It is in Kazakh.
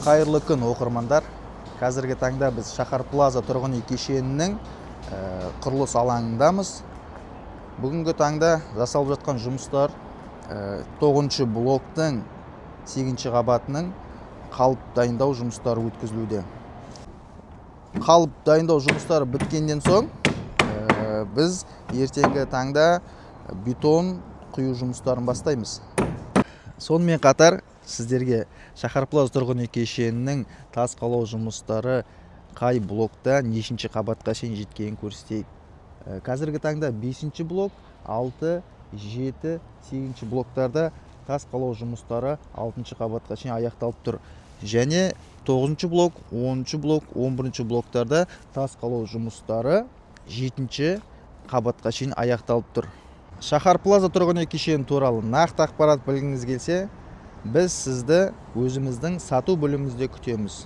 Қайырлы күн оқырмандар. Қазіргі таңда біз Шаһар Плаза тұрғын үй кешенінің құрылыс алаңындамыз. Бүгінгі таңда жасалып жатқан жұмыстар 9-шы блоктың 8-ші қабатының қалып дайындау жұмыстары өткізілуде. Қалып дайындау жұмыстары біткеннен соң біз ертеңгі таңда бетон құю жұмыстарын бастаймыз. Сонымен қатар сіздерге Шаһар Плаза тұрғын үй кешенінің тас қалау жұмыстары қай блокта нешінші қабатқа шейін жеткенін көрсетейік. Қазіргі таңда 5-ші блок, 6, 7, 8-ші блоктарда тас қалау жұмыстары 6-шы қабатқа шейін аяқталып тұр. Және 9-ші блок, 10-ші блок, 11-ші блоктарда тас қалау жұмыстары 7-ші қабатқа шейін аяқталып тұр. Шаһар Плаза тұрғын үй кешені туралы нақты ақпарат білгіңіз келсе, біз сізді өзіміздің сату бөлімімізде күтеміз.